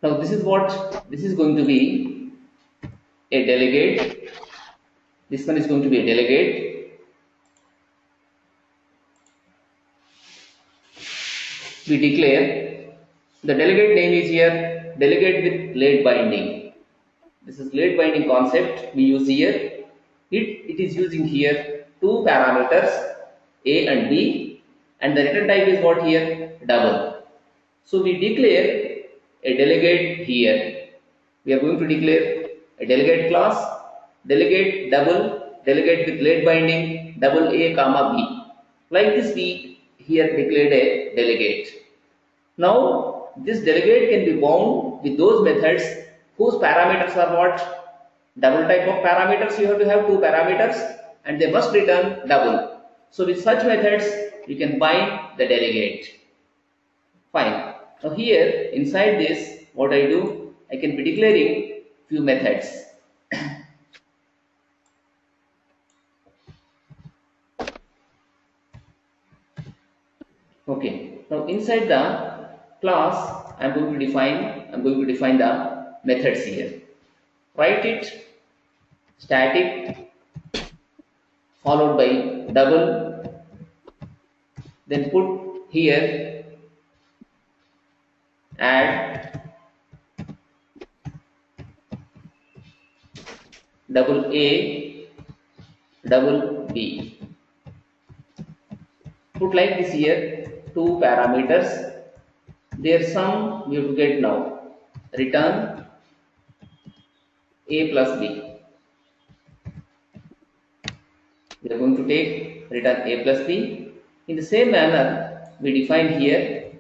Now this is going to be a delegate. This one is going to be a delegate. We declare the delegate name is here delegate with late binding. This is late binding concept we use here. It is using here two parameters A and B, and the return type is what here? Double. So we declare a delegate here. We are going to declare a delegate class, delegate double, delegate with late binding, double A comma B. Like this we here declared a delegate. Now this delegate can be bound with those methods whose parameters are what? Double type of parameters. You have to have two parameters and they must return double. So with such methods you can bind the delegate. Fine. Now here inside this what I do, I can be declaring few methods. Okay. Now inside the class I'm going to define the methods here. Write it static followed by double, then put here add double A double B. Put like this here two parameters. Their sum we have to get now. Return A plus B. We are going to take return A plus B. In the same manner, we define here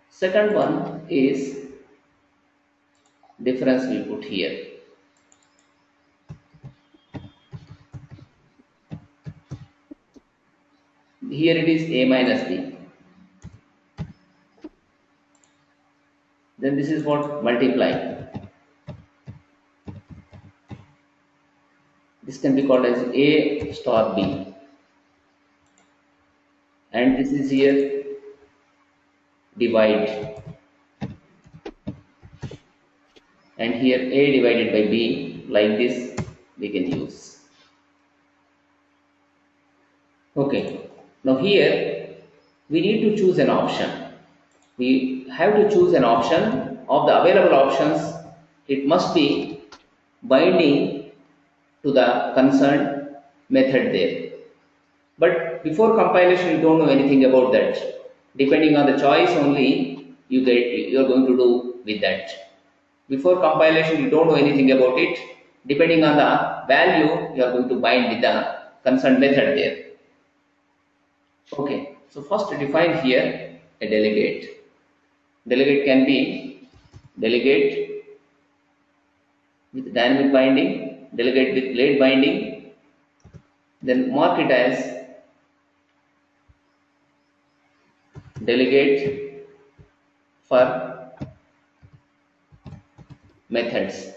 second one is difference we put here. Here it is A minus B. Then this is what multiply. This can be called as A star B. And this is here divide. And here A divided by B, like this we can use. Okay. Now here we need to choose an option. We have to choose an option. Of the available options, it must be binding to the concerned method there. But before compilation you don't know anything about that. Depending on the choice only you are going to do with that. Before compilation you don't know anything about it. Depending on the value you are going to bind with the concerned method there. Okay, so first define here a delegate. Delegate can be delegate with dynamic binding, delegate with late binding, then mark it as delegate for methods.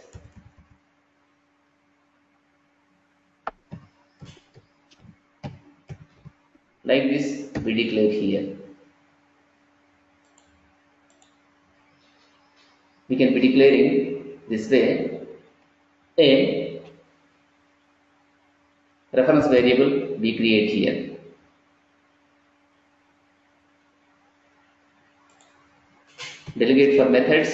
Like this we declare here. We can be declaring this way a reference variable we create here. Delegate for methods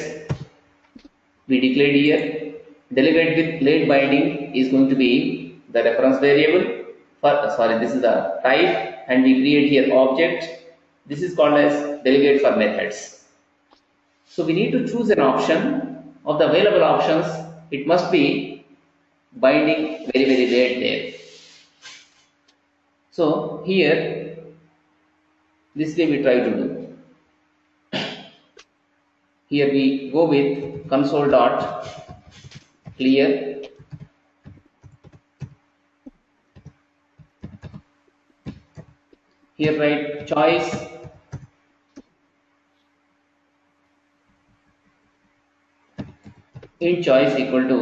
we declared here. Delegate with late binding is going to be the reference variable for this is the type, and we create here object. This is called as delegate for methods. So we need to choose an option. Of the available options, it must be binding very late there. So here this way we try to do. Here we go with console dot clear here write choice int choice equal to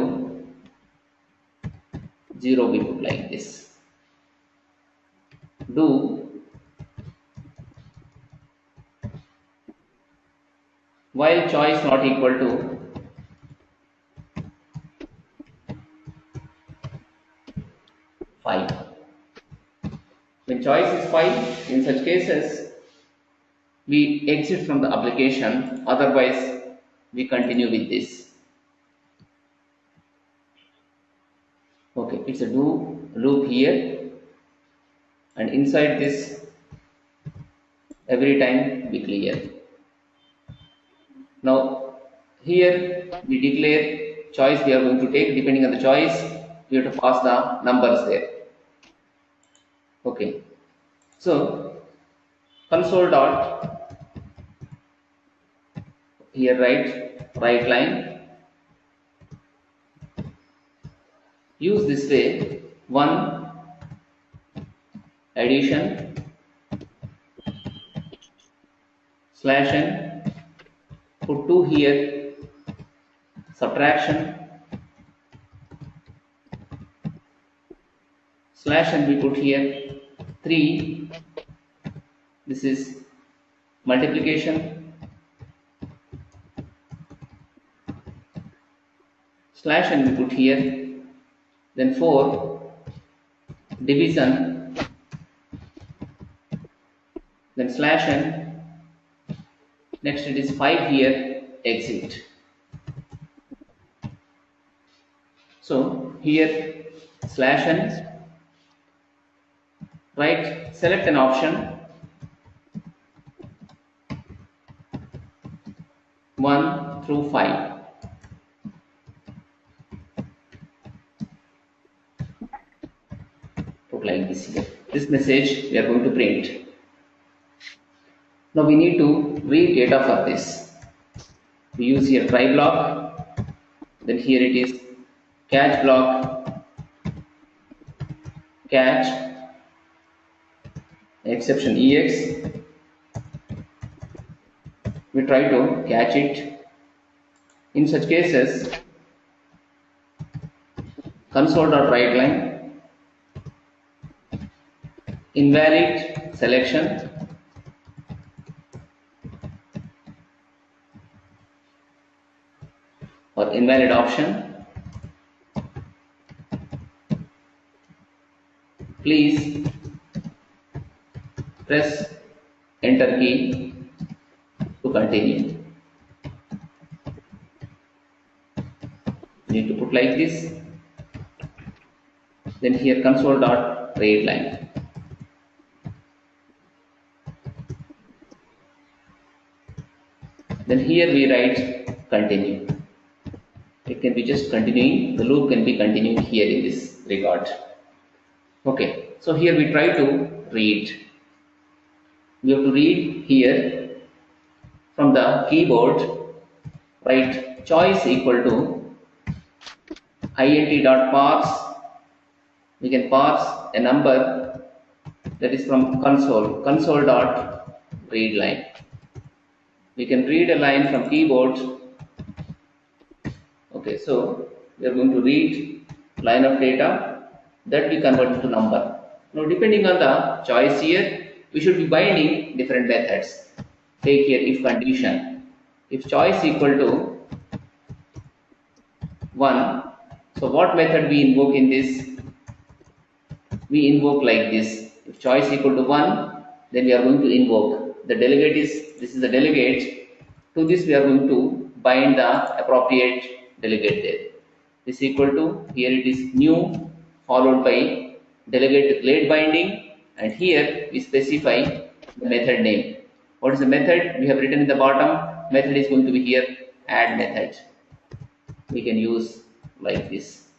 0 we put like this. do while choice not equal to 5. When choice is 5, in such cases we exit from the application, otherwise we continue with this. Okay, it's a do loop here, and inside this every time we clear. Now here we declare choice we are going to take. Depending on the choice, we have to pass the numbers there. Okay, so console dot here right line, use this way 1 addition /n, put 2 here, subtraction /n we put here 3, this is multiplication /n we put here, then 4 division, then /n, next it is 5 here, exit. So here /n, right, select an option 1 through 5. Put like this here. This message we are going to print. Now we need to read data for this. We use here try block, then here it is catch block, catch exception ex. We try to catch it. In such cases, console.writeLine, invalid selection, or invalid option, please press enter key to continue. You need to put like this, then here console.writeLine. Then here we write continue. It can be just continuing, the loop can be continuing here in this regard. Okay, so here we try to read. We have to read here from the keyboard, write choice equal to int.parse. We can parse a number that is from console.readLine. We can read a line from keyboard. Okay, so we are going to read line of data that we convert into number. Now depending on the choice here, we should be binding different methods. Take here if condition. If choice equal to 1, so what method we invoke in this? We invoke like this. If choice equal to 1, then we are going to invoke. The delegate is, this is the delegate. To this we are going to bind the appropriate delegate there. This equal to, here it is new followed by delegate with late binding, and here we specify the method name. What is the method? We have written in the bottom. Method is going to be here add method. We can use like this.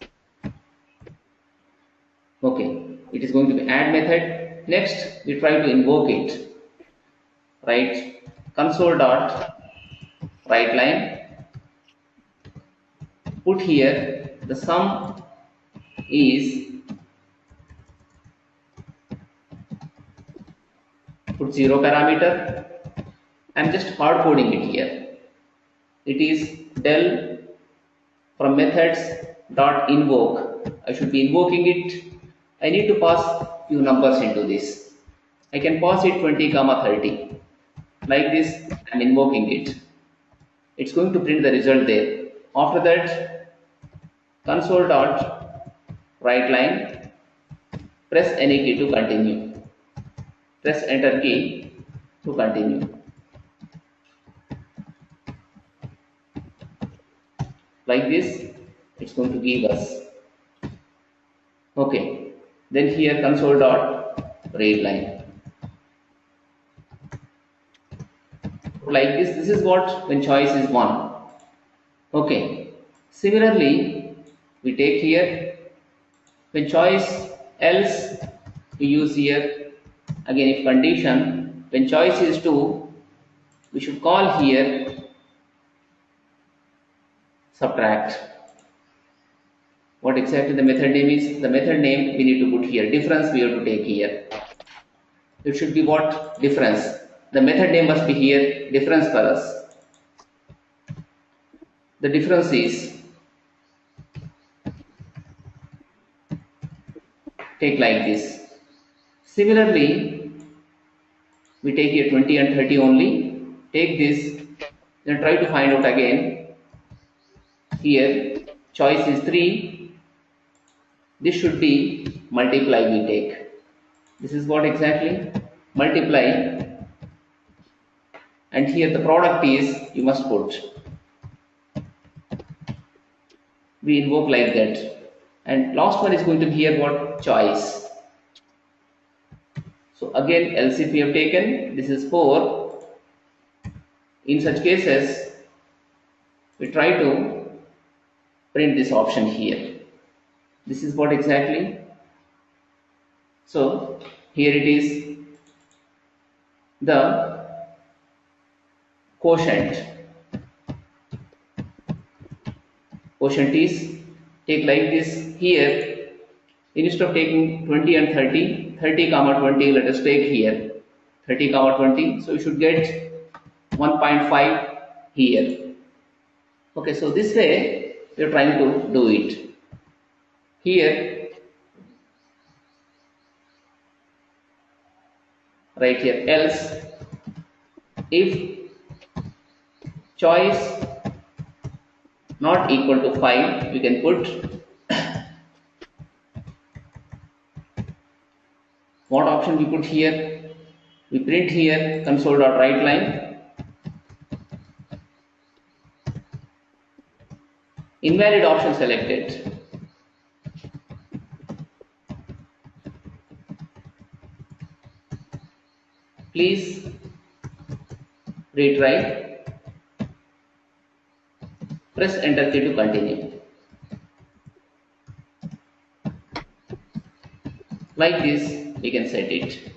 Okay, it is going to be add method. Next we try to invoke it. Right, console.writeLine, put here the sum is, put 0 parameter. I am just hard coding it here. It is del from methods dot invoke. I should be invoking it. I need to pass few numbers into this. I can pass it 20 comma 30. Like this, I'm invoking it. It's going to print the result there. After that, console dot write line, press any key to continue. Press enter key to continue. Like this, it's going to give us. Okay. Then here console dot read line. Like this is what when choice is 1. Okay. Similarly, we take here when choice else, we use here again if condition, when choice is 2, we should call here subtract. What exactly the method name is? The method name we need to put here. Difference we have to take here. It should be what? Difference. The method name must be here difference for us. The difference is take like this. Similarly, we take here 20 and 30 only. Take this, then try to find out again. Here choice is 3. This should be multiply we take. This is what exactly? Multiply. And here the product is, you must put. We invoke like that. And last one is going to be here what? Choice. So again else if we have taken, this is 4. In such cases, we try to print this option here. This is what exactly? So here it is the quotient. Quotient is take like this here. Instead of taking 20 and 30, 30 comma 20, let us take here 30 comma 20. So you should get 1.5 here. Okay, so this way we are trying to do it. Here, right here, else if choice not equal to 5, we can put what option we put here? We print here console.write line. Invalid option selected. Please retry. Press enter key to continue. Like this, we can set it.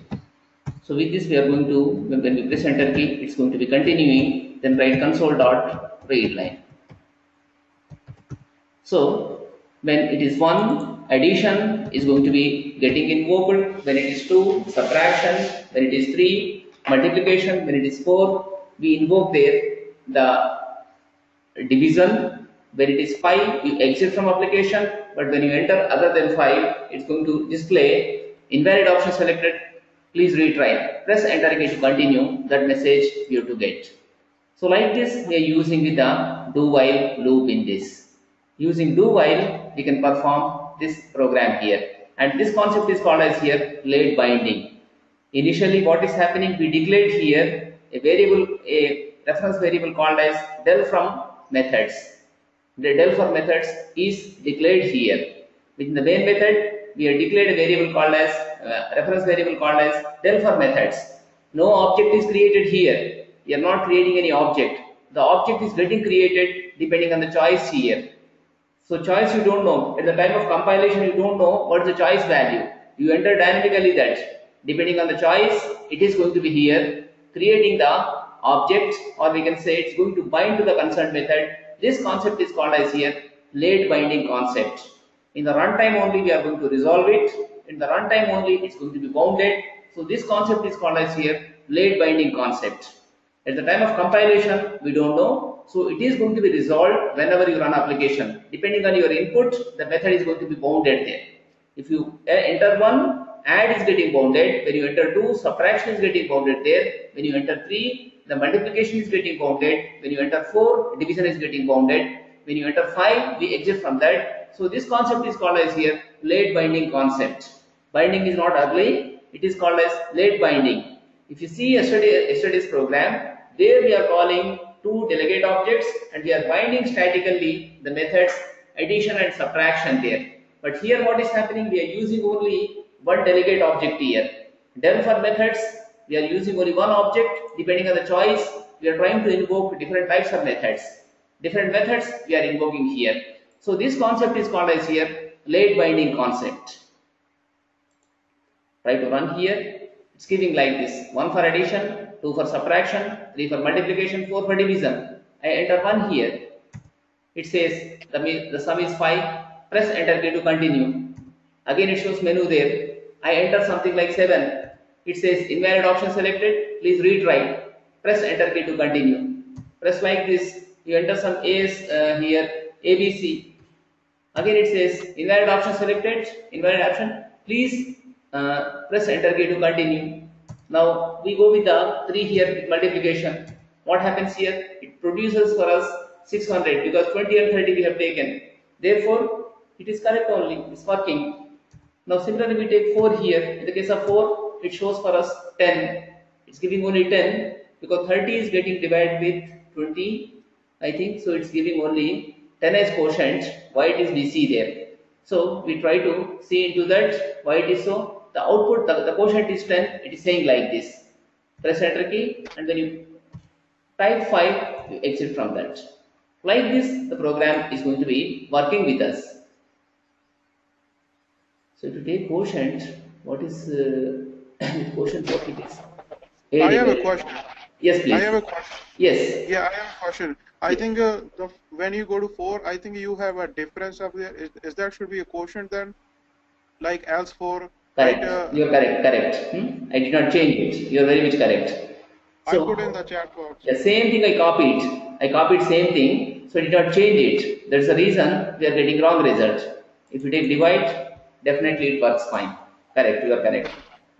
So with this, we are going to, when we press enter key, it's going to be continuing. Then write console.read line. So when it is 1, addition is going to be getting invoked. When it is 2, subtraction. When it is 3, multiplication. When it is 4, we invoke there the division. When it is 5, you exit from application. But when you enter other than 5, it's going to display invalid option selected. Please retry. Press enter key to continue. That message you have to get. So like this, we are using with the do while loop in this. Using do while, we can perform this program here. And this concept is called as here late binding. Initially, what is happening? We declared here a variable, a reference variable called as del from methods. The del for methods is declared here. Within the main method, we have declared a variable called as reference variable called as del for methods. No object is created here. We are not creating any object. The object is getting created depending on the choice here. So choice you don't know. At the time of compilation, you don't know what is the choice value. You enter dynamically that. Depending on the choice, it is going to be here creating the object, or we can say it's going to bind to the concerned method. This concept is called as here late binding concept. In the runtime only we are going to resolve it. In the runtime only it's going to be bounded. So this concept is called as here late binding concept. At the time of compilation, we don't know. So it is going to be resolved whenever you run application. Depending on your input, the method is going to be bounded there. If you enter 1 add is getting bounded. When you enter 2, subtraction is getting bounded there. When you enter 3, the multiplication is getting bounded. When you enter 4, division is getting bounded. When you enter 5, we exit from that. So this concept is called as here late binding concept. Binding is not ugly. It is called as late binding. If you see yesterday's program, there we are calling 2 delegate objects and we are binding statically the methods addition and subtraction there. But here what is happening, we are using only one delegate object here. Del for methods, we are using only one object. Depending on the choice, we are trying to invoke different types of methods. Different methods we are invoking here. So this concept is called as here late binding concept. Try to run here. It's giving like this: 1 for addition, 2 for subtraction, 3 for multiplication, 4 for division. I enter 1 here. It says the sum is 5. Press enter key to continue. Again it shows menu there. I enter something like 7. It says invalid option selected. Please retry. Press enter key to continue. Press like this. You enter some A's here, ABC. Again it says invalid option selected. Invalid option. Please press enter key to continue. Now we go with the 3 here with multiplication. What happens here? It produces for us 600 because 20 and 30 we have taken. Therefore, it is correct only. It's working. Now similarly we take 4 here. In the case of 4, it shows for us 10. It's giving only 10 because 30 is getting divided with 20, I think. So it's giving only 10 as quotient. Why it is BC there? So we try to see into that why it is so. The output, the quotient is 10. It is saying like this. Press enter key and when you type 5, you exit from that. Like this, the program is going to be working with us. So to take quotient, what is quotient? What it is? I have a question. Yes, please. I have a question. Yes. Yeah, I have a question. I think when you go to 4, I think you have a difference up there. Is that should be a quotient then? Like else 4? Correct. Right, You are correct. Correct. I did not change it. You are very much correct. So, I put in the chat box. The same thing I copied. I copied same thing. So I did not change it. That's the reason we are getting wrong result. If you take divide, definitely it works fine. Correct. You are correct.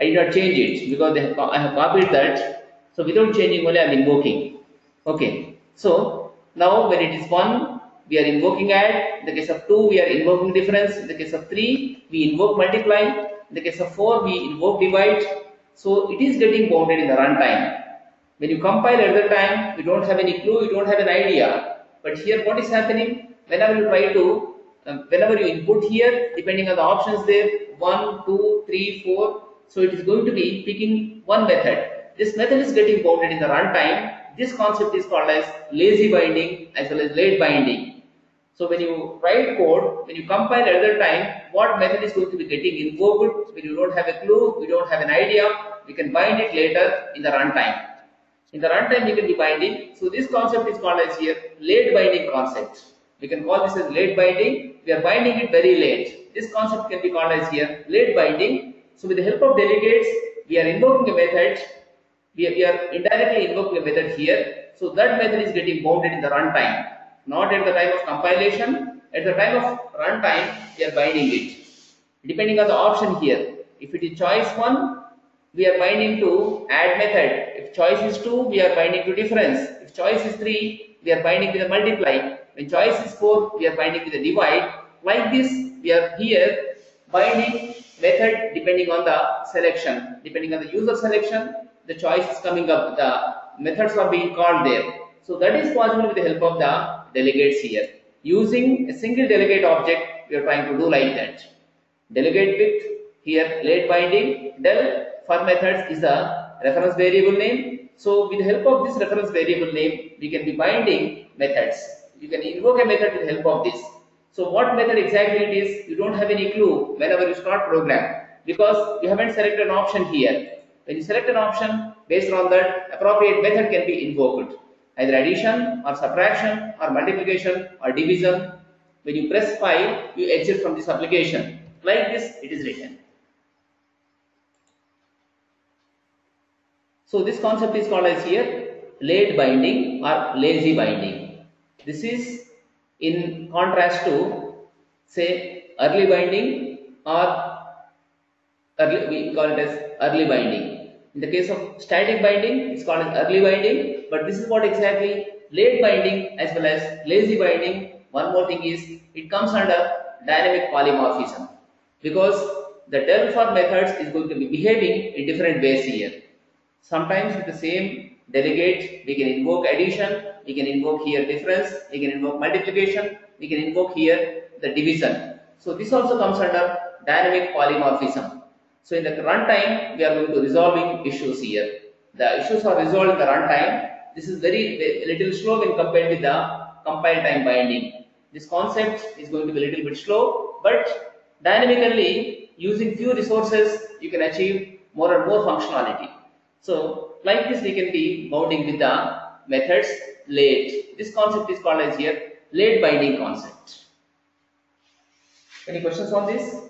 I did not change it because I have copied that. So without changing only I am invoking. Okay. So now when it is 1, we are invoking add. In the case of 2, we are invoking difference. In the case of 3, we invoke multiply. In the case of 4, we invoke divide. So it is getting bounded in the runtime. When you compile at the time, you don't have any clue, you don't have an idea. But here what is happening? Whenever you try to, whenever you input here, depending on the options there, 1, 2, 3, 4. So it is going to be picking one method. This method is getting bounded in the runtime. This concept is called as lazy binding as well as late binding. So when you write code, when you compile at the time, what method is going to be getting invoked? When you don't have a clue, you don't have an idea, we can bind it later in the runtime. In the runtime, we can be binding. So this concept is called as here late binding concept. We can call this as late binding. We are binding it very late. This concept can be called as here late binding. So with the help of delegates, we are invoking a method. We are indirectly invoking a method here. So that method is getting bounded in the runtime. Not at the time of compilation. At the time of runtime, we are binding it. Depending on the option here. If it is choice 1, we are binding to add method. If choice is 2, we are binding to difference. If choice is 3, we are binding with the multiply. When choice is 4, we are binding with the divide. Like this, we are here binding method depending on the selection. Depending on the user selection, the choice is coming up. The methods are being called there. So that is possible with the help of the delegates here. Using a single delegate object, we are trying to do like that. Delegate with here late binding. Del for methods is the reference variable name. So with the help of this reference variable name, we can be binding methods. You can invoke a method with the help of this. So what method exactly it is, you don't have any clue whenever you start program because you haven't selected an option here. When you select an option, based on that, appropriate method can be invoked. Either addition or subtraction or multiplication or division. When you press 5, you exit from this application. Like this, it is written. So this concept is called as here late binding or lazy binding. This is in contrast to say early binding or we call it as early binding. In the case of static binding, it's called as early binding, but this is what exactly late binding as well as lazy binding. One more thing is it comes under dynamic polymorphism, because the del for methods is going to be behaving in different ways here. Sometimes with the same delegate, we can invoke addition, we can invoke here difference, we can invoke multiplication, we can invoke here the division. So this also comes under dynamic polymorphism. So in the runtime, we are going to resolving issues here. The issues are resolved in the runtime. This is very little slow when compared with the compile time binding. This concept is going to be a little bit slow, but dynamically using few resources, you can achieve more and more functionality. So like this, we can be bounding with the methods late. This concept is called as here late binding concept. Any questions on this?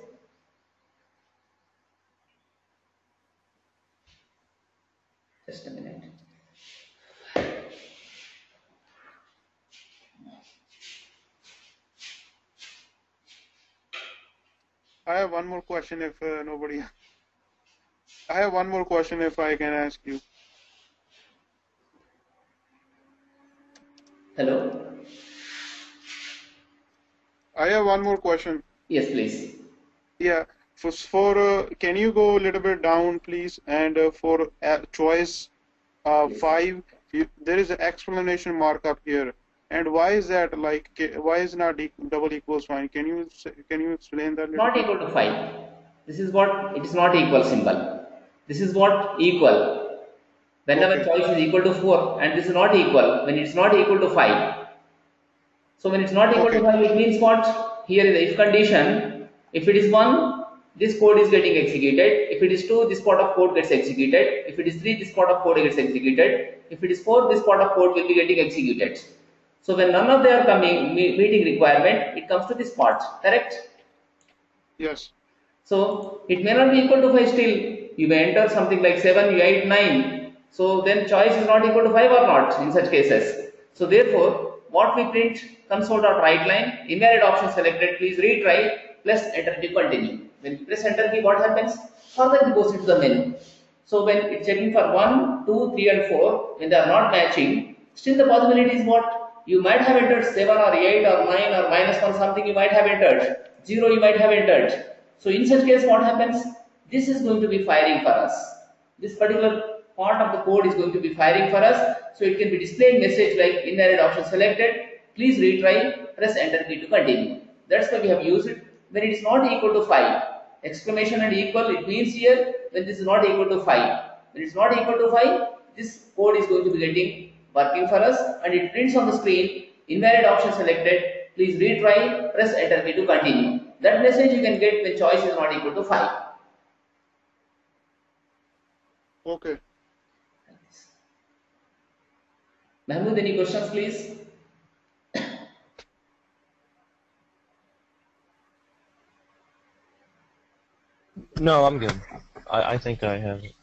Just a minute. I have one more question if nobody. I have one more question if I can ask you. Hello? I have one more question. Yes, please. Yeah, can you go a little bit down, please? And for choice 5, there is an explanation mark up here. And why is that? Like, why is not double equals fine? Can you explain that? Not equal to 5. This is what it is not equal symbol. This is what equal. Whenever Okay. choice is equal to 4 and this is not equal, when it's not equal to 5. So when it's not equal to Okay. 5, it means what? Here is the if condition. If it is 1, this code is getting executed. If it is 2, this part of code gets executed. If it is 3, this part of code gets executed. If it is 4, this part of code will be getting executed. So when none of them are coming meeting requirement, it comes to this part, correct? Yes. So it may not be equal to 5 still. You may enter something like 7, 8, 9. So then choice is not equal to 5 or not in such cases. So therefore, what we print console.writeLine, invalid option selected, please retry, plus enter key continue. When you press enter key, what happens? Further it goes into the menu. So when it's checking for 1, 2, 3 and 4, when they are not matching, still the possibility is what? You might have entered 7 or 8 or 9 or -1 something you might have entered. 0 you might have entered. So in such case what happens? This is going to be firing for us. This particular part of the code is going to be firing for us. So it can be displaying message like invalid option selected. Please retry, press enter key to continue. That's why we have used it when it is not equal to 5. Exclamation and equal, it means here when this is not equal to 5. When it's not equal to 5, this code is going to be getting working for us and it prints on the screen invalid option selected. Please retry, press enter key to continue. That message you can get when choice is not equal to 5. Okay. Mahmood, any questions please? No, I'm good. I think I have it.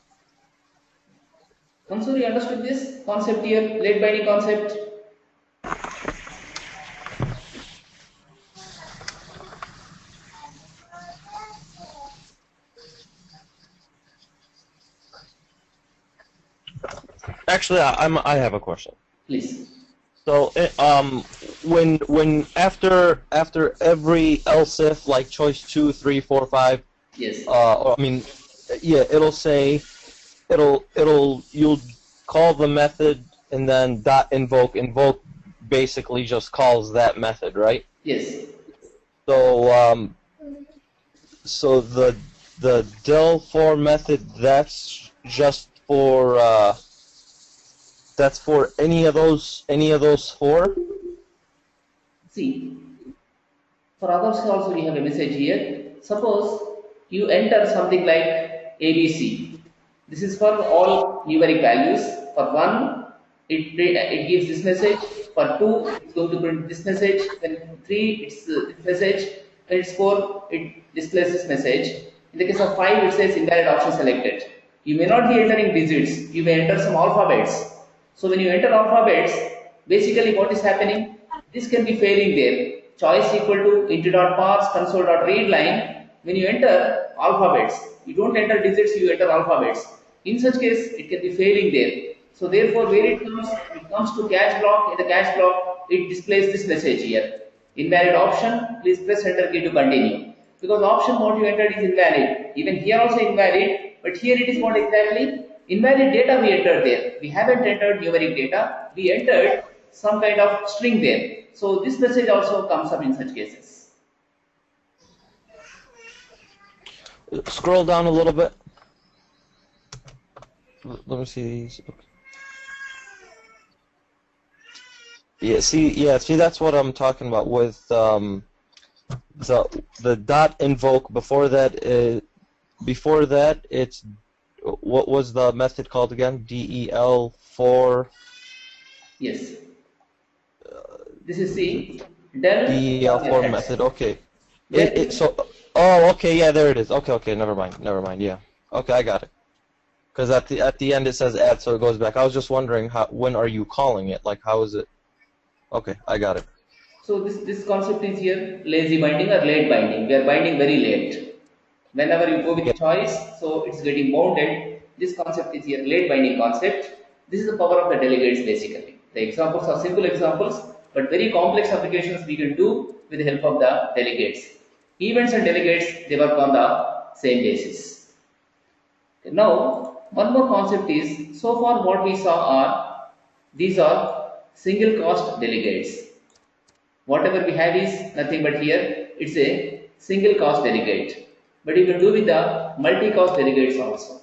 Mansur, you understood this concept here, late binding concept? Actually, I have a question. Please. So, when after every else if, like choice 2, 3, 4, 5, Yes. I mean, yeah, you'll call the method and then .invoke. Invoke basically just calls that method, right? Yes. So so the del for method, that's just for that's for any of those 4. See, for others also we have a message here. Suppose you enter something like ABC. This is for all numeric values. For 1, it gives this message. For 2, it's going to print this message. Then 3, it's this message. When it's 4, it displays this message. In the case of 5, it says invalid option selected. You may not be entering digits. You may enter some alphabets. So when you enter alphabets, basically what is happening? This can be failing there. Choice equal to int.parse console.readline. When you enter alphabets, You don't enter digits, you enter alphabets. In such case, it can be failing there. So therefore, where it comes to cache block. In the cache block, it displays this message here. Invalid option, please press enter key to continue. Because option what you entered is invalid. Even here also invalid, but here it is not exactly invalid data we entered there. We haven't entered numeric data, we entered some kind of string there. So this message also comes up in such cases. Scroll down a little bit. Let me see these. Yeah, see, that's what I'm talking about with the dot invoke. Before that, it's what was the method called again? del4. Yes. This is the del4 method. Okay. Oh, okay, yeah, there it is. Okay, never mind. Yeah. Okay, I got it. Because at the end it says add, so it goes back. I was just wondering when are you calling it? Like, how is it? Okay, I got it. So this concept is here lazy binding or late binding. We are binding very late. Whenever you go with choice, so it's getting bounded. This concept is here late binding concept. This is the power of the delegates basically. The examples are simple examples, but very complex applications we can do with the help of the delegates. Events and delegates, they work on the same basis. Okay, now, one more concept is, so far what we saw these are single cast delegates. Whatever we have is nothing but here, it's a single cast delegate. But you can do with the multi-cast delegates also.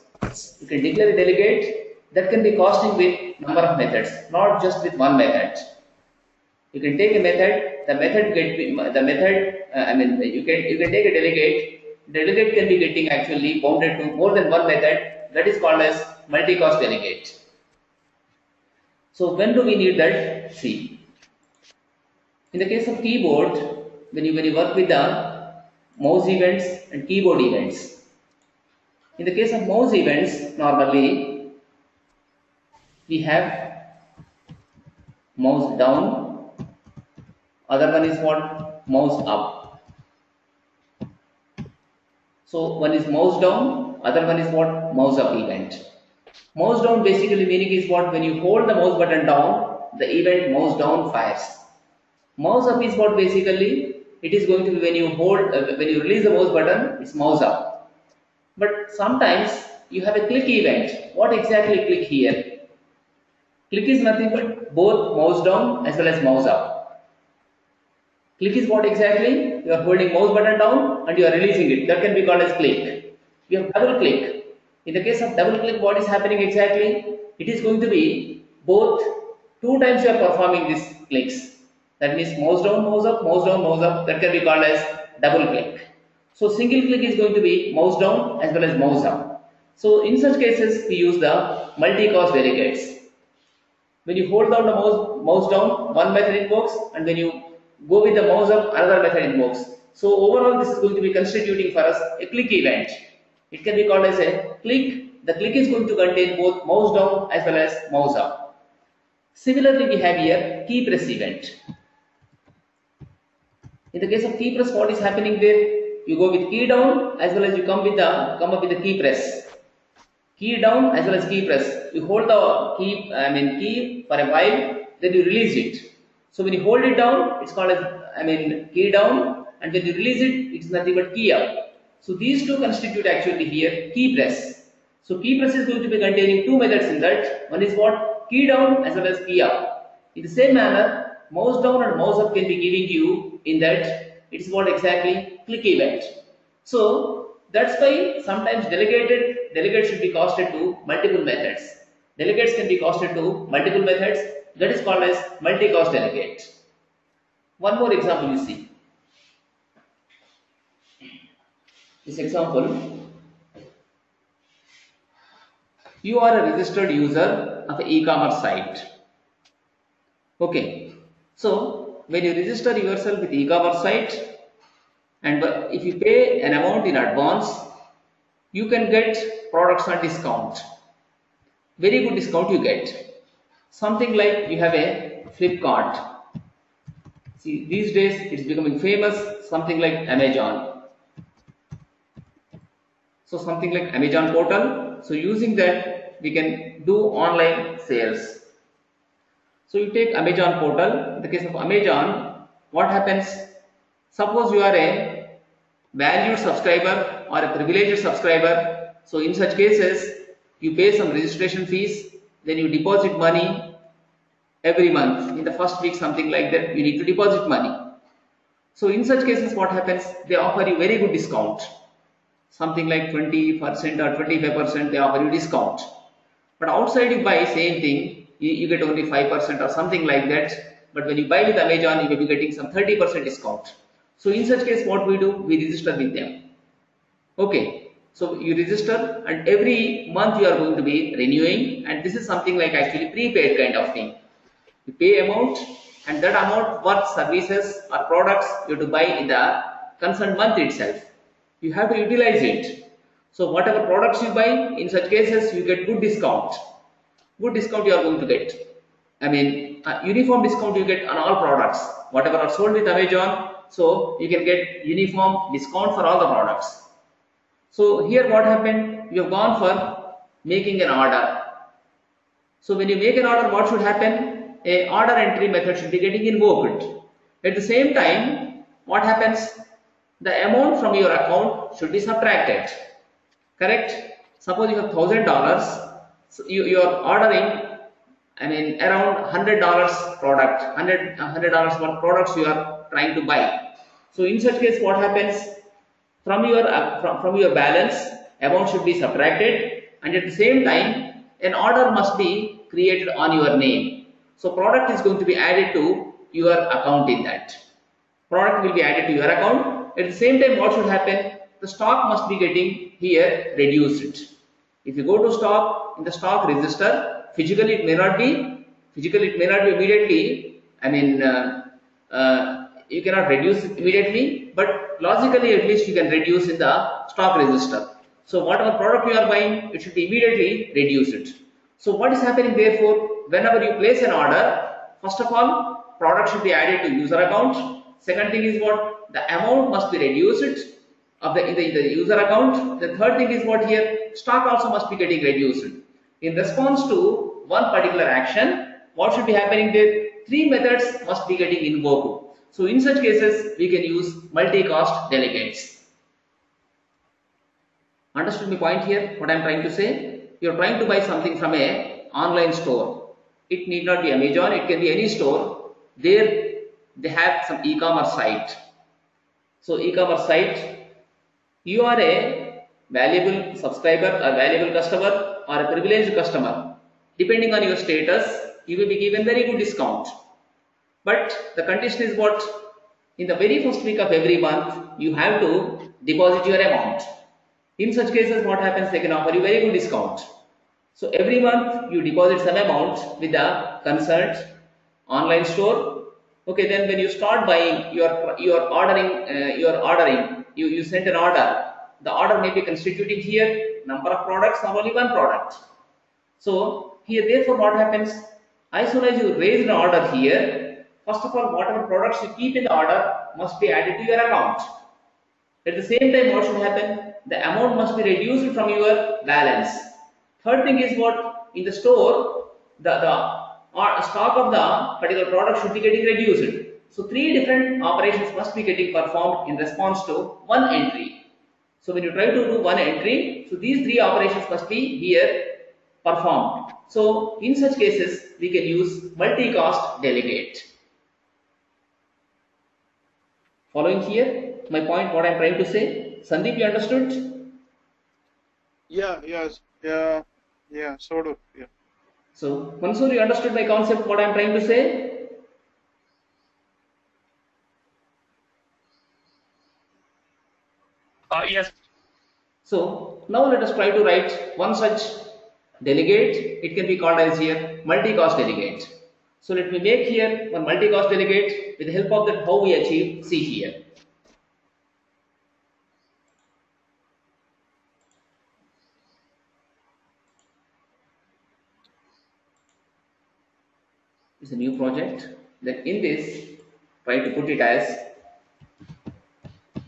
You can declare a delegate that can be casting with number of methods, not just with one method. You can take a method. You can take a delegate. Delegate can be getting actually bounded to more than one method. That is called as multicast delegate. So when do we need that? See, in the case of keyboard, when you work with the mouse events and keyboard events. In the case of mouse events, normally we have mouse down. Other one is what? Mouse up. So one is mouse down, other one is what? Mouse up event. Mouse down basically meaning is what? When you hold the mouse button down, the event mouse down fires. Mouse up is what basically? It is going to be when you when you release the mouse button, it's mouse up. But sometimes you have a click event. What exactly click here? Click is nothing but both mouse down as well as mouse up. Click is what exactly? You are holding mouse button down and you are releasing it. That can be called as click. You have double click. In the case of double click, what is happening exactly? It is going to be both 2 times you are performing these clicks. That means mouse down, mouse up, mouse down, mouse up. That can be called as double click. So single click is going to be mouse down as well as mouse up. So in such cases, we use the multicast delegates. When you hold down the mouse down, one method invokes, and when you go with the mouse up, another method invokes. So overall, this is going to be constituting for us a click event. It can be called as a click. The click is going to contain both mouse down as well as mouse up. Similarly, we have here key press event. In the case of key press, what is happening there? You go with key down as well as you come up with the key press. Key down as well as key press. You hold the key for a while, then you release it. So when you hold it down, it's called as key down, and when you release it, it's nothing but key up. So these two constitute actually here key press. So key press is going to be containing 2 methods in that. One is what? Key down as well as key up. In the same manner, mouse down and mouse up can be giving you in that it is what exactly click event. So that's why sometimes delegates should be casted to multiple methods. Delegates can be casted to multiple methods. That is called as multicast delegate. One more example you see. This example, you are a registered user of an e-commerce site. Okay, so when you register yourself with e-commerce site, and if you pay an amount in advance, you can get products on discount. Very good discount you get. Something like you have a Flipkart. See, these days it's becoming famous, something like Amazon. So something like Amazon portal. So using that we can do online sales. So you take Amazon portal. In the case of Amazon, what happens? Suppose you are a valued subscriber or a privileged subscriber. So in such cases, you pay some registration fees, then you deposit money every month. In the first week, something like that, you need to deposit money. So in such cases, what happens? They offer you very good discount. Something like 20% or 25%, they offer you discount. But outside you buy same thing, you get only 5% or something like that. But when you buy with Amazon, you may be getting some 30% discount. So in such case, what we do? We register with them. Okay. So you register and every month you are going to be renewing, and this is something like actually prepaid kind of thing. You pay amount and that amount worth services or products you have to buy in the concerned month itself. You have to utilize it. So whatever products you buy, in such cases you get good discount. Good discount you are going to get. I mean, uniform discount you get on all products. Whatever are sold with Amazon, so you can get uniform discount for all the products. So here what happened? You have gone for making an order. So when you make an order, what should happen? A order entry method should be getting invoked. At the same time, what happens? The amount from your account should be subtracted. Correct? Suppose you have $1,000. So you are ordering, I mean, around $100 product, $100 worth products you are trying to buy. So in such case, what happens? From your balance, amount should be subtracted, and at the same time, an order must be created on your name. So product is going to be added to your account in that. Product will be added to your account. At the same time, what should happen? The stock must be getting here reduced. If you go to stock, in the stock register, physically it may not be immediately, I mean, you cannot reduce it immediately, but logically at least you can reduce in the stock register. So whatever product you are buying, it should be immediately reduced. So what is happening therefore? Whenever you place an order, first of all, product should be added to user account. Second thing is what? The amount must be reduced of in the user account. The third thing is what here? Stock also must be getting reduced. In response to one particular action, what should be happening there? Three methods must be getting invoked. So in such cases, we can use multicast delegates. Understood my point here? What I am trying to say? You are trying to buy something from a online store. It need not be Amazon. It can be any store. There they have some e-commerce site. So e-commerce site, you are a valuable subscriber, a valuable customer, or a privileged customer. Depending on your status, you will be given very good discount. But the condition is what? In the very first week of every month, you have to deposit your amount. In such cases, what happens? They can offer you very good discount. So every month you deposit some amount with the concerned online store. Okay, then when you start buying, you are ordering. You sent an order. The order may be constituting here number of products or only one product. So here, therefore, what happens? As soon as you raise an order here, first of all, whatever products you keep in the order must be added to your account. At the same time, what should happen? The amount must be reduced from your balance. Third thing is what? In the store, the stock of the particular product should be getting reduced. So three different operations must be getting performed in response to one entry. So when you try to do one entry, so these three operations must be here performed. So in such cases, we can use multicast delegate. Following here, my point, what I am trying to say. Sandeep, you understood? Yeah, sort of, yeah. So, Mansoor, you understood my concept, what I am trying to say? Yes. So, now let us try to write one such delegate. It can be called as here multicast delegate. So, let me make here one multicast delegate. With the help of that, how we achieve, see here. It's a new project. Then in this, try to put it as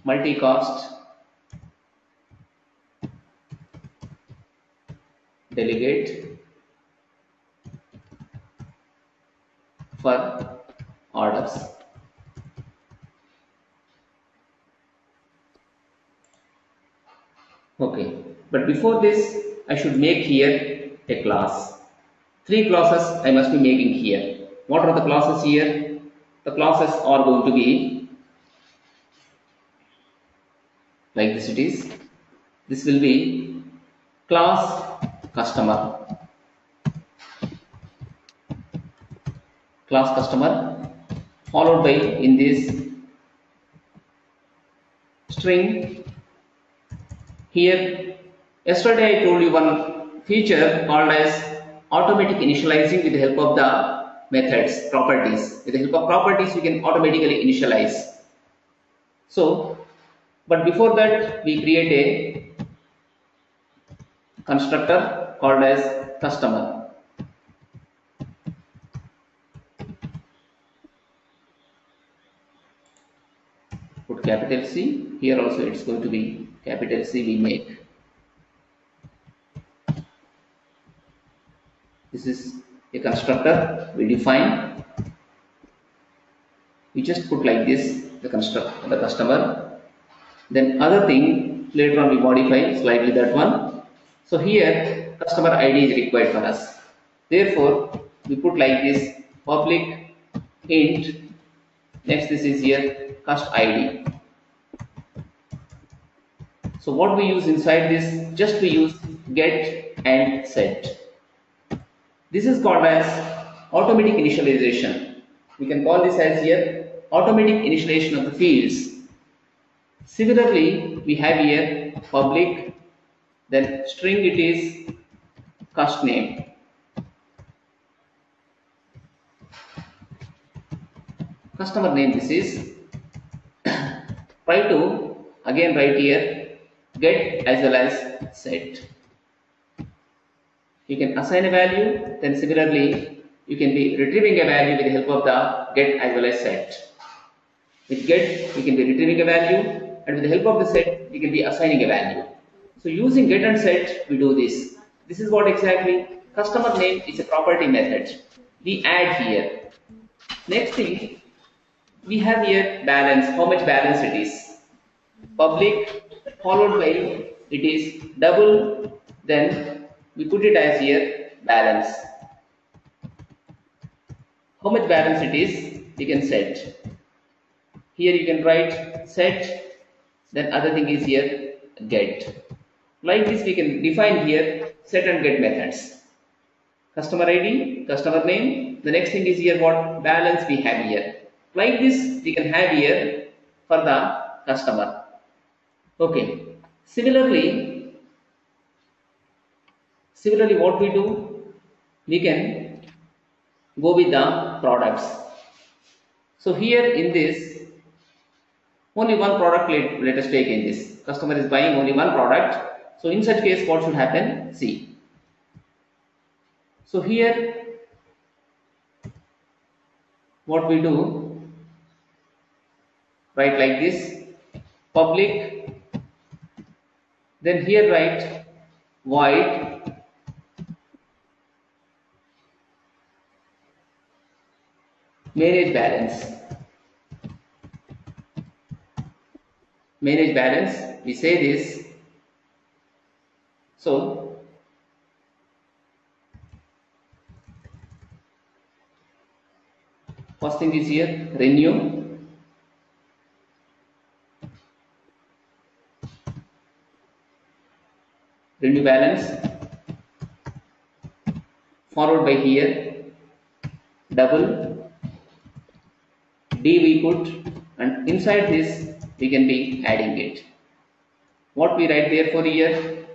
multicast delegate for orders. Okay, but before this, I should make here a class. Three classes I must be making here. What are the classes here? The classes are going to be like this. It is. This will be class customer. Class customer followed by in this string. Here, yesterday I told you one feature called as automatic initializing with the help of the methods, properties. With the help of properties, you can automatically initialize. So, but before that, we create a constructor called as customer. Put capital C. Here also it's going to be capital C we make. This is a constructor we define. We just put like this the customer. Then other thing later on we modify slightly that one. So here customer ID is required for us. Therefore we put like this public int. Next this is here cust ID. So what we use inside this, just we use get and set. This is called as automatic initialization. We can call this as here automatic initialization of the fields. Similarly, we have here public, then string it is cust name. Customer name this is. Try to again write here get as well as set. You can assign a value, then similarly you can be retrieving a value with the help of the get as well as set. With get, we can be retrieving a value, and with the help of the set, we can be assigning a value. So using get and set, we do this. This is what exactly customer name is a property method. We add here. Next thing, we have here balance, how much balance it is. Public followed by it is double, then we put it as here balance. How much balance it is, we can set. Here you can write set, then other thing is here get. Like this we can define here set and get methods. Customer ID, customer name, the next thing is here what balance we have here. Like this we can have here for the customer. Okay. Similarly what we do, we can go with the products. So here in this, only one product let us take in this. Customer is buying only one product. So in such case, what should happen? See. So here, what we do, write like this, public, then here write void manage balance. Manage balance, we say this. So first thing is here renew, balance, followed by here double D we put, and inside this we can be adding it. What we write there for here,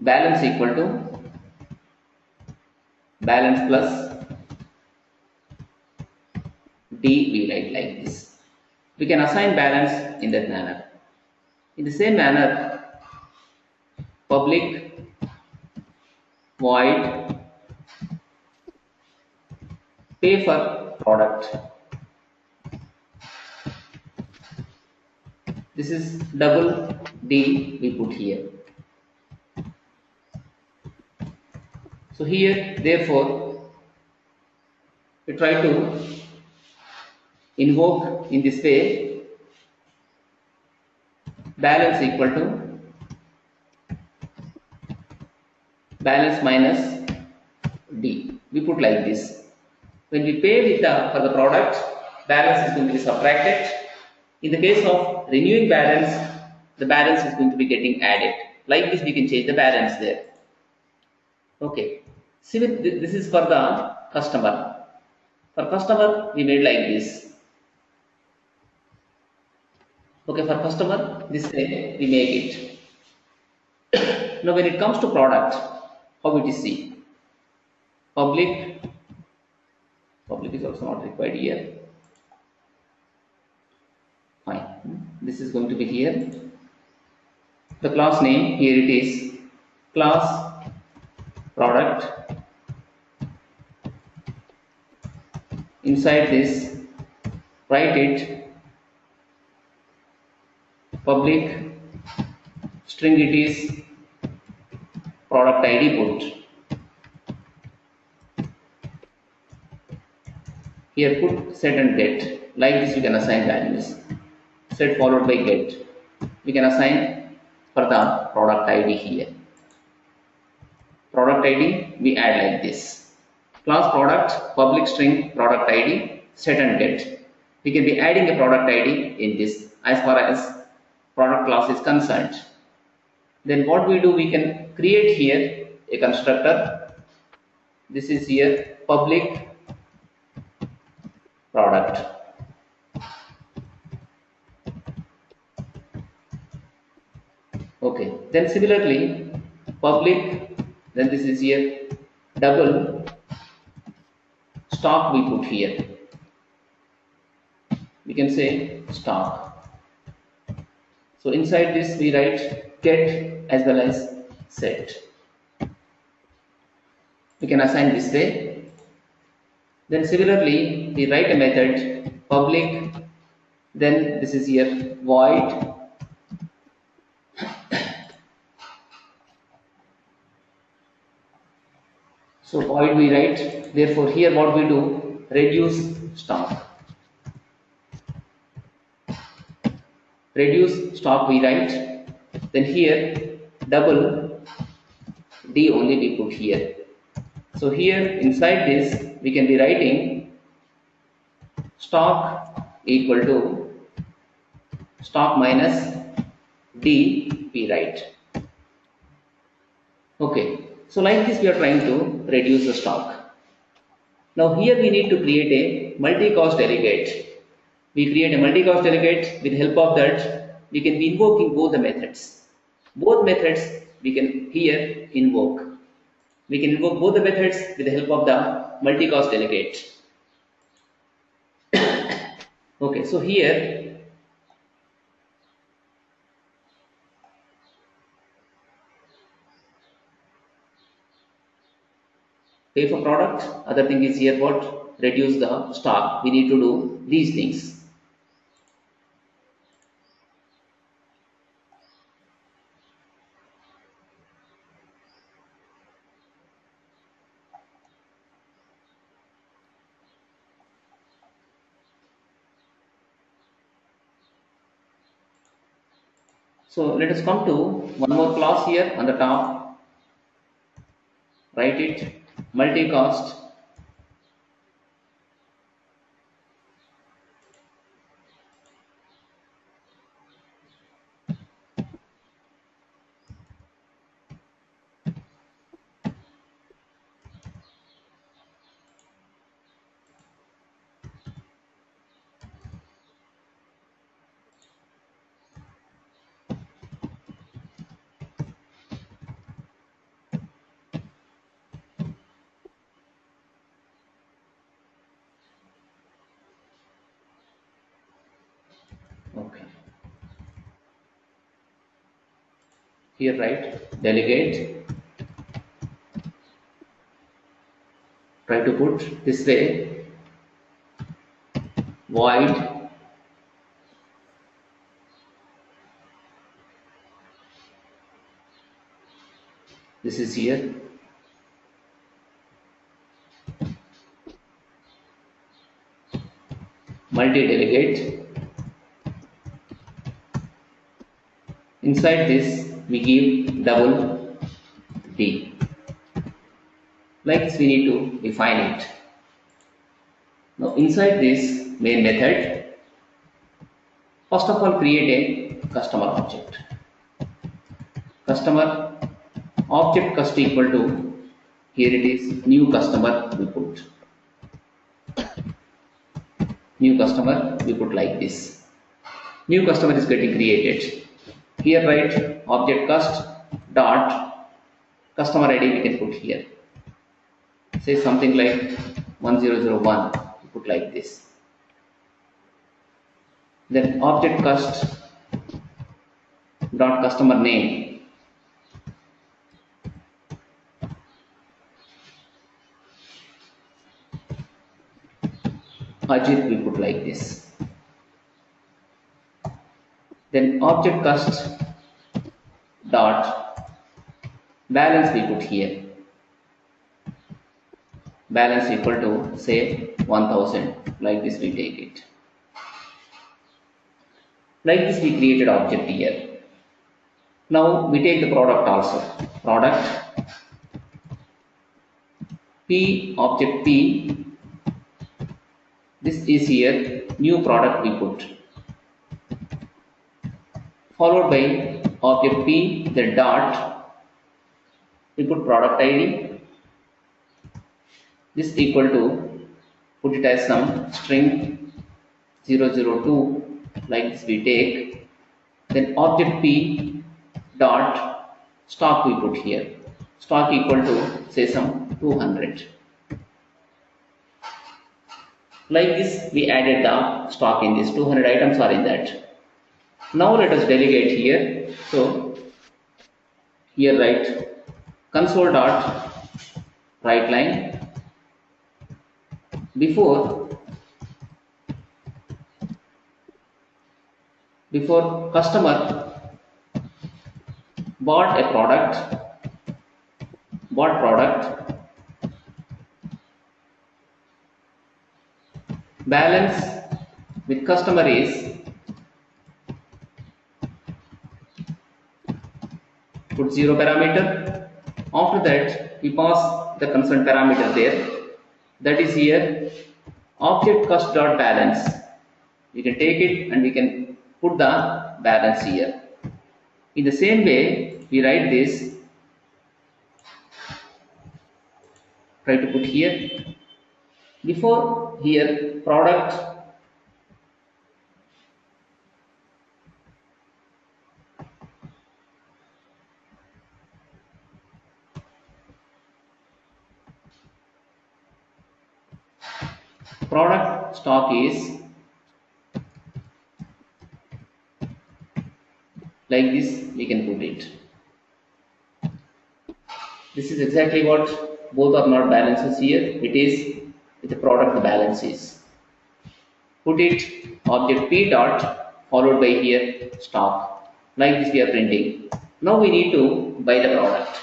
balance equal to balance plus D we write like this. We can assign balance in that manner. In the same manner, public void pay for product. This is double D we put here. So here, therefore, we try to invoke in this way balance equal to balance minus D. We put like this. When we pay with for the product, balance is going to be subtracted. In the case of renewing balance, the balance is going to be getting added. Like this, we can change the balance there. Okay. See, this is for the customer. For customer, we made like this. Okay, for customer, this way we make it. Now, when it comes to product, how it is seen? Public is also not required here. Fine. This is going to be here. The class name, here it is class product. Inside this, write it public string, it is product ID put. Here put set and get. Like this, we can assign values. Set followed by get. We can assign for the product ID here. Product ID we add like this. Class product, public string, product ID, set and get. We can be adding a product ID in this as far as product class is concerned. Then what we do, we can create here a constructor. This is here public product. Okay, then similarly public, then this is here double stock we put here. We can say stock. So inside this we write get as well as set. We can assign this way. Then similarly we write a method public, then this is here void so void we write, therefore here what we do, reduce stock. Reduce stock we write, then here double D only we put here. So here inside this we can be writing stock equal to stock minus D we write. Okay, so like this we are trying to reduce the stock. Now here we need to create a multicast delegate. We create a multicast delegate. With the help of that, we can be invoking both the methods. Both methods we can here invoke. We can invoke both the methods with the help of the multicast delegate. Okay, so here pay for product. Other thing is here what? Reduce the stock. We need to do these things. So let us come to one more class here on the top. Write it multicast. Okay. Here write delegate. Try to put this way void this is here multi-delegate. Inside this we give double D. Like this we need to define it. Now inside this main method, first of all create a customer object. Customer object cust equal to, here it is, new customer we put. New customer we put like this. New customer is getting created. Here write object cust dot customer ID we can put here. Say something like 1001, we put like this. Then object cust dot customer name. Ajit we put like this. Then object cust dot balance we put here. Balance equal to say 1000. Like this we take it. Like this we created object here. Now we take the product also. Product P object P. This is here new product we put. Followed by object P, the dot, we put product ID. This equal to, put it as some string 002, like this we take. Then object P dot stock we put here. Stock equal to say some 200. Like this we added the stock in this, 200 items are in that. Now let us delegate here. So here write console dot write line. Before customer bought product, balance with customer is, put 0 parameter. After that we pass the concerned parameter there, that is here object cust dot balance. We can take it and we can put the balance here. In the same way we write this, try to put here. Before here product stock is like this, we can put it. This is exactly what both are not balances here. It is with the product balances. Put it object P dot followed by here stock. Like this we are printing. Now we need to buy the product.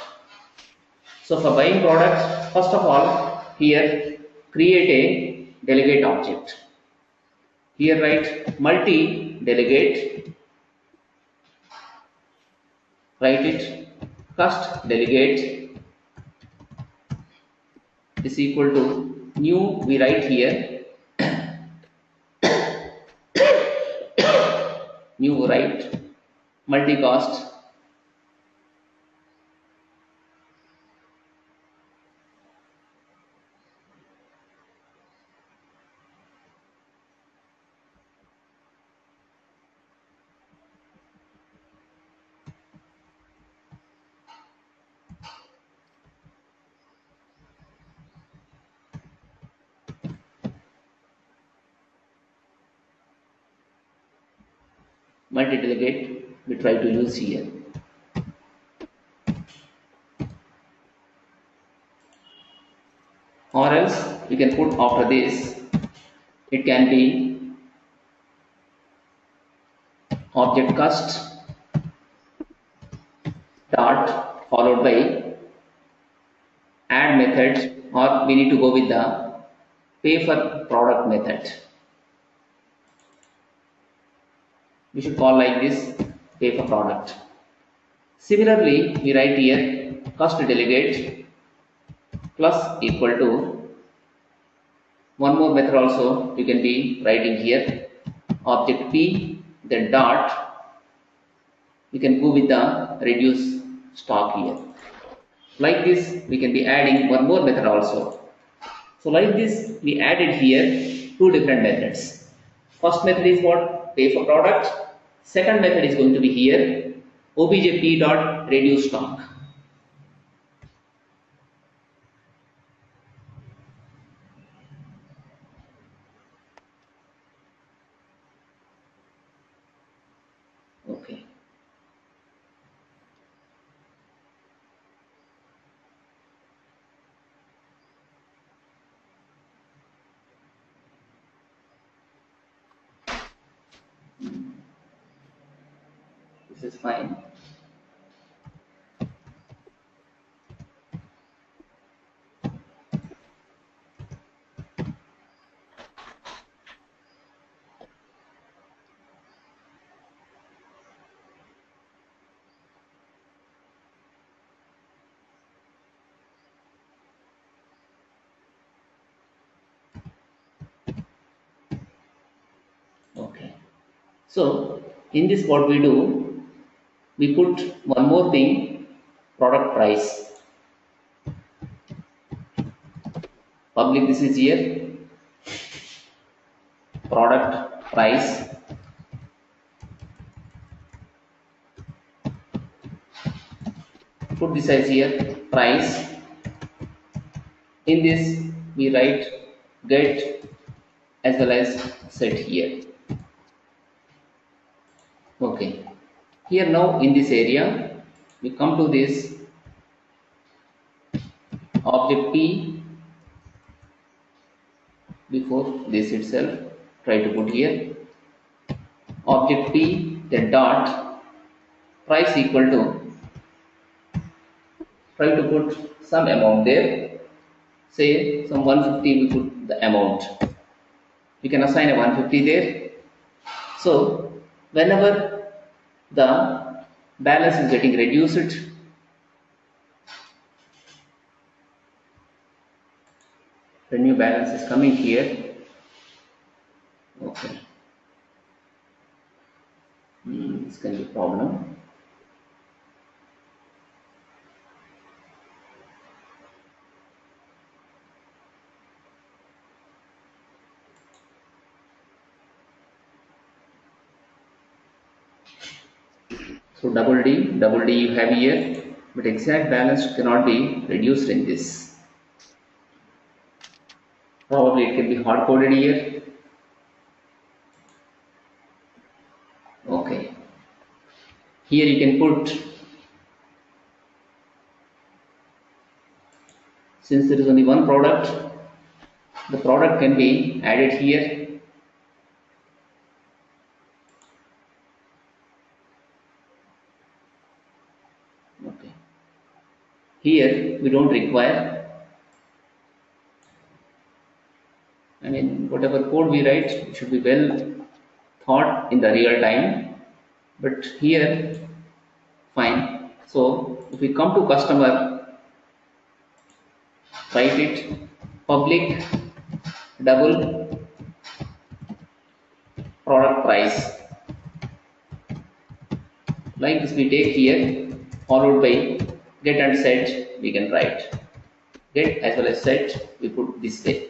So for buying product, first of all here create a delegate object. Here write multi delegate. Write it cust delegate is equal to new, we write here new, write multicast multi-delegate we try to use here. Or else we can put after this, it can be object cust dot followed by add method, or we need to go with the pay for product method. We should call like this, pay for product. Similarly, we write here cost delegate plus equal to one more method also you can be writing here, object p, then dot, you can go with the reduce stock here. Like this we can be adding one more method also. So like this we added here two different methods. First method is what, pay for product. Second method is going to be here obj p dot reduce stock. Okay. This is fine. Okay. So in this what we do, we put one more thing, product price. Public this is here, product price. Put this as here, price. In this we write get as well as set here. Okay. Here now in this area, we come to this object p before this itself. Try to put here object p, then dot, price equal to, try to put some amount there. Say some 150 we put the amount. We can assign a 150 there. So whenever the balance is getting reduced, the new balance is coming here. Okay. This can be a problem. So double D you have here, but exact balance cannot be reduced in this. Probably it can be hard coded here. Okay. Here you can put, since there is only one product, the product can be added here. Okay. Here we don't require, I mean whatever code we write it should be well thought in the real time, but here fine. So if we come to customer, write it public double product price. Like this we take here, followed by get and set we can write. Get as well as set we put this way.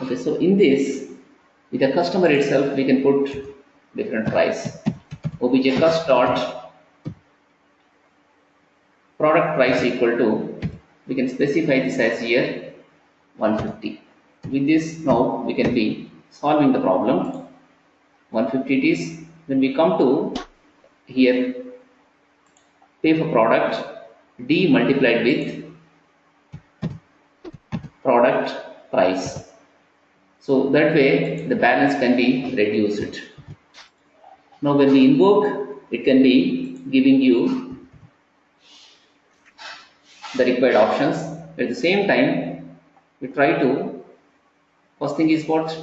Okay, so in this, with the customer itself we can put different price. Obj cost dot product price equal to, we can specify this as here 150. With this now we can be solving the problem. 150 it is. When we come to here, pay for product, D multiplied with product price. So that way the balance can be reduced. Now when we invoke, it can be giving you the required options. At the same time, we try to, first thing is what?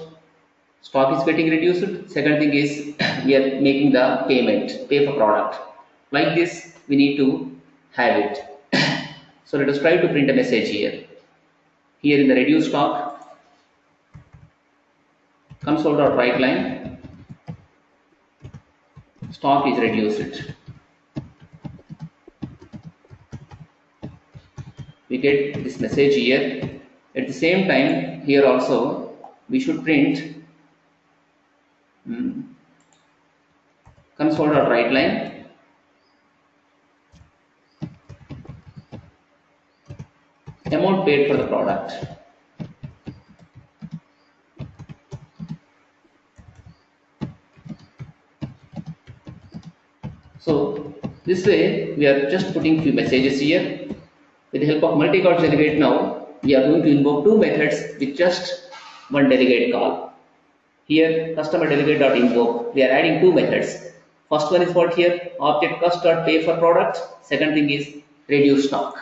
Stock is getting reduced. Second thing is we are making the payment, pay for product. Like this, we need to have it. So let us try to print a message here. Here in the reduce stock, console.write line, stock is reduced. We get this message here. At the same time, here also we should print console.write line, amount paid for the product. So this way we are just putting few messages here. With the help of multicast delegate now, we are going to invoke two methods with just one delegate call. Here customer delegate.invoke, we are adding two methods. First one is what here, object cost.pay for product. Second thing is reduce stock.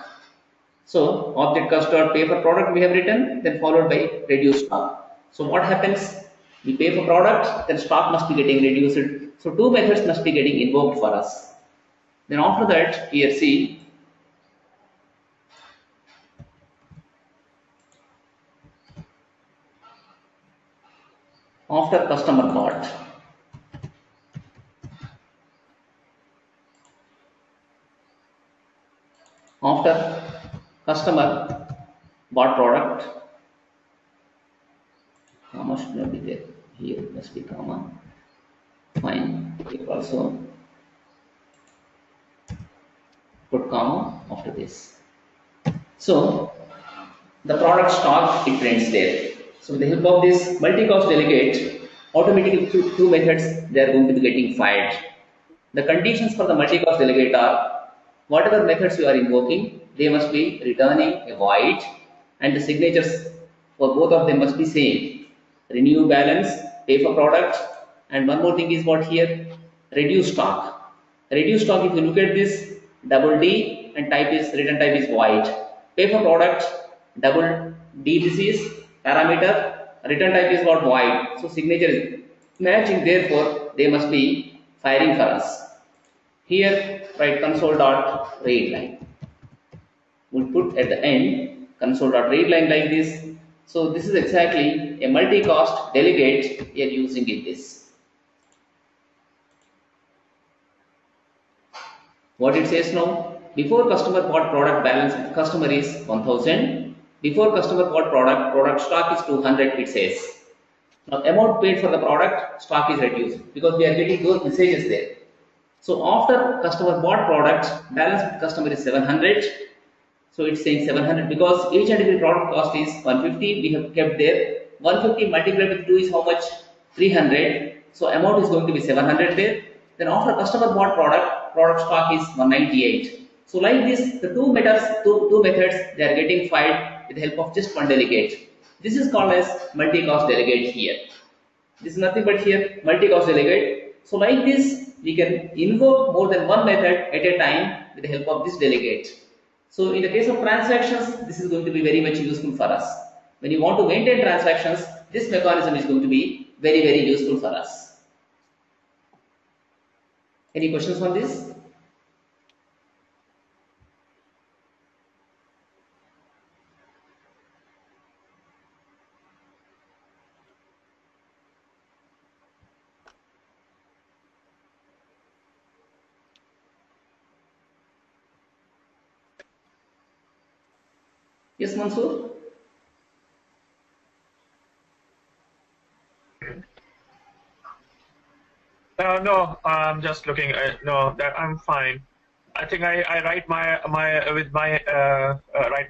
So object cost.pay for product we have written, then followed by reduce stock. So what happens? We pay for product, then stock must be getting reduced. So two methods must be getting invoked for us. Then after that, here see, after customer bought, after customer bought product, comma should not be there. Here it must be comma. Fine. Here also put comma after this. So the product stock it prints there. So with the help of this multicast delegate, automatically through two methods they are going to be getting fired. The conditions for the multicast delegate are whatever methods you are invoking, they must be returning a void, and the signatures for both of them must be same. Renew balance, pay for product, and one more thing is what here, reduce stock. Reduce stock, if you look at this, double D and type is return type is void. Pay for product, double D this is parameter, return type is what, void. So signature is matching, therefore they must be firing for us. Here write console.read line. We'll put at the end console.read line like this. So this is exactly a multicast delegate we are using in this. What it says now, before customer bought product, balance with customer is 1000. Before customer bought product stock is 200, it says. Now amount paid for the product, stock is reduced because we are getting those messages there. So after customer bought product, balance with customer is 700. So it's saying 700 because each and every product cost is 150. We have kept there. 150 multiplied with 2 is how much? 300. So amount is going to be 700 there. Then after customer bought product stock is 198. So like this, the two methods they are getting fired with the help of just one delegate. This is called as multicast delegate here. This is nothing but here multicast delegate. So like this, we can invoke more than one method at a time with the help of this delegate. So in the case of transactions, this is going to be very much useful for us. When you want to maintain transactions, this mechanism is going to be very, very useful for us. Any questions on this? Yes, Mansoor? No, I'm just looking. No, that I'm fine. I think I write write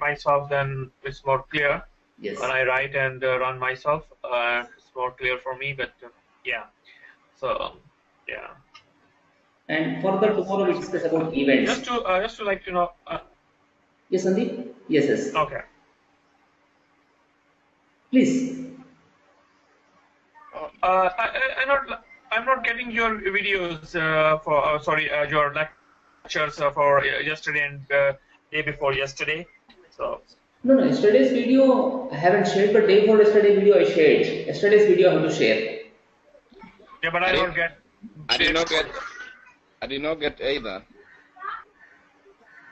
myself, then it's more clear. Yes. When I write and run myself, it's more clear for me. But yeah, so yeah. And further tomorrow we discuss about events. Just to like Yes, Sandeep. Yes. Okay. Please. I'm not getting your videos your lectures for yesterday and day before yesterday. So. No, yesterday's video I haven't shared, but day before yesterday video I shared. Yesterday's video I have to share. Yeah, but I don't get. I did not get either.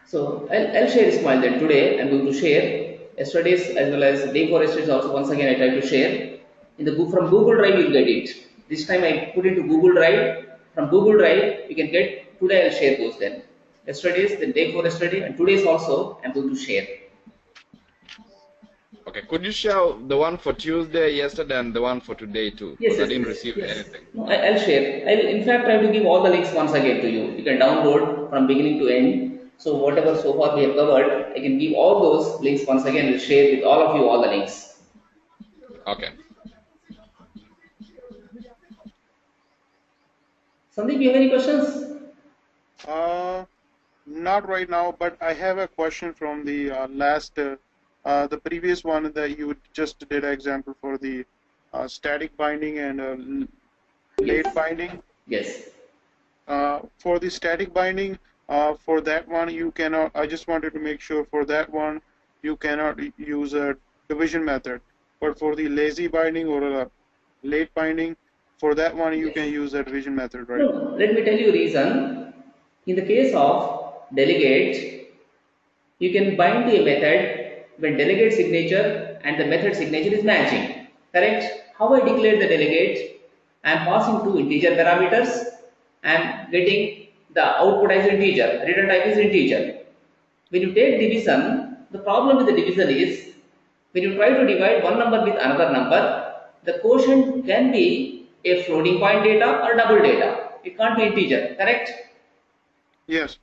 So I'll share Ismail that today I'm going to share yesterday's as well as day for yesterday's also once again I try to share. In the from Google Drive you'll get it. This time I put into Google Drive. From Google Drive you can get today I'll share those then. Yesterday's, the day for yesterday and today's also I'm going to share. Okay, could you share the one for Tuesday, yesterday, and the one for today too? Yes, I didn't receive yes. anything. No, I'll share. I'll in fact try to give all the links once again to you. You can download from beginning to end. So whatever so far we have covered, I can give all those links once again. We'll share with all of you all the links. Okay. Sandeep, you have any questions? Not right now, but I have a question from the the previous one that you just did an example for the static binding and late binding. Yes. For the static binding, for that one you cannot. I just wanted to make sure for that one you cannot use a division method, but for the lazy binding or a late binding, for that one you can use a division method, right? No, let me tell you reason. In the case of delegate, you can bind to a method when delegate signature and the method signature is matching. Correct? How I declare the delegate? I am passing two integer parameters. I am getting the output as integer. Return type is integer. When you take division, the problem with the division is when you try to divide one number with another number, the quotient can be a floating point data or double data. It can't be integer. Correct? Yes.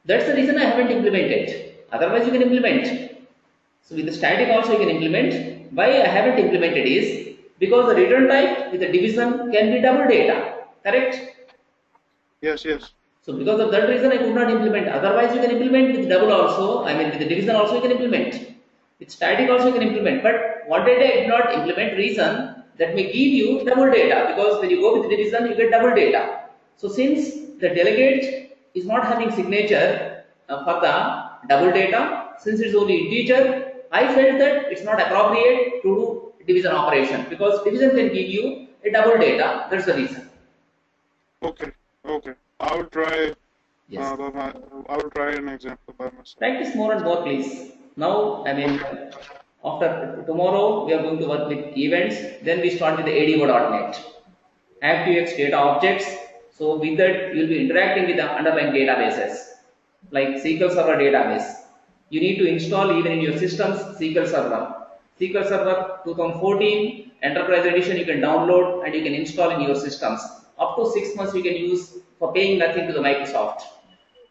That's the reason I haven't implemented. Otherwise, you can implement. So with the static also you can implement. Why I haven't implemented is because the return type with the division can be double data. Correct? Yes. Yes. So because of that reason I could not implement. Otherwise you can implement with double also. I mean with the division also you can implement. With static also you can implement. But what data I did not implement reason that may give you double data, because when you go with division you get double data. So since the delegate is not having signature for the double data, since it's only integer, I felt that it's not appropriate to do division operation, because division can give you a double data. That's the reason. Okay. Okay. I will try. Yes. I will try an example by myself. Practice more and more, please. Now, I mean, after tomorrow, we are going to work with events. Then we start with the ADO.NET. ActiveX data objects. So with that, you will be interacting with the underlying databases, like SQL Server database. You need to install even in your systems SQL Server. SQL Server 2014 Enterprise Edition you can download and you can install in your systems. Up to 6 months you can use for paying nothing to the Microsoft.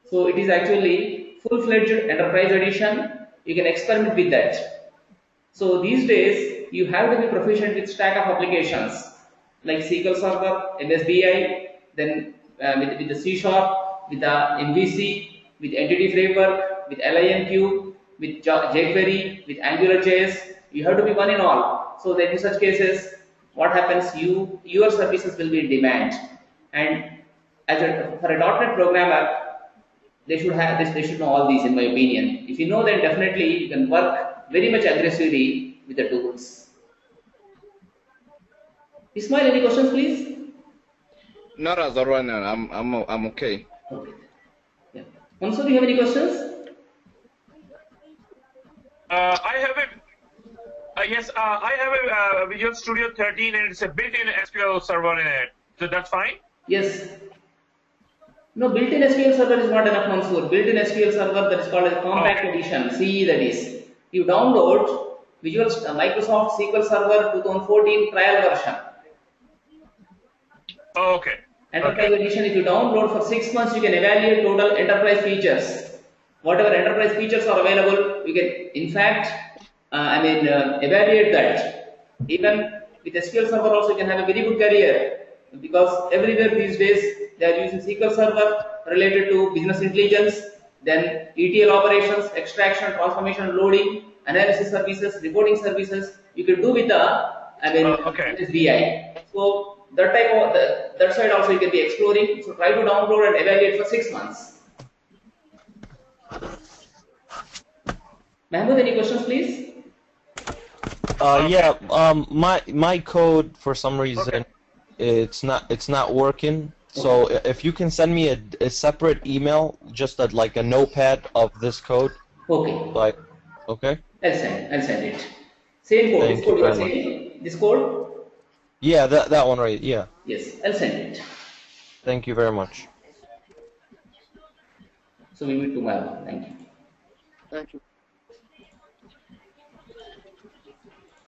So it is actually full-fledged Enterprise Edition. You can experiment with that. So these days you have to be proficient with stack of applications like SQL Server, MSBI, then with the C#, with the MVC, with Entity Framework, with LINQ, with jQuery, with AngularJS. You have to be one in all. So then in such cases, what happens? Your services will be in demand. And for a .NET programmer, they should have this. They should know all these, in my opinion. If you know, then definitely you can work very much aggressively with the tools. Ismail, any questions, please? Not as of right now. I'm okay. Okay. Yeah. Mansoor, do you have any questions? I have a yes. I have a Visual Studio 13, and it's a built-in SQL server in it. So that's fine. Yes. No, built-in SQL server is not enough, Mansoor. Built-in SQL server, that is called a compact edition, CE that is. You download Microsoft SQL Server 2014 trial version. Oh, okay. Enterprise edition, if you download for 6 months, you can evaluate total enterprise features. Whatever enterprise features are available, you can, in fact, evaluate that. Even with SQL Server also, you can have a very good career, because everywhere these days they are using SQL Server related to business intelligence, then ETL operations, extraction, transformation, loading, analysis services, reporting services. You can do with the SBI. So that type of that side also you can be exploring. So try to download and evaluate for 6 months. Mahmoud, any questions, please? Yeah. My code for some reason it's not working. So if you can send me a separate email, just like a notepad of this code, Okay. like, okay. I'll send it. Same code. This Thank you code you are very much. saying? This code? Yeah, that one right. Yeah. Yes, I'll send it. Thank you very much. So we meet tomorrow. Thank you. Thank you.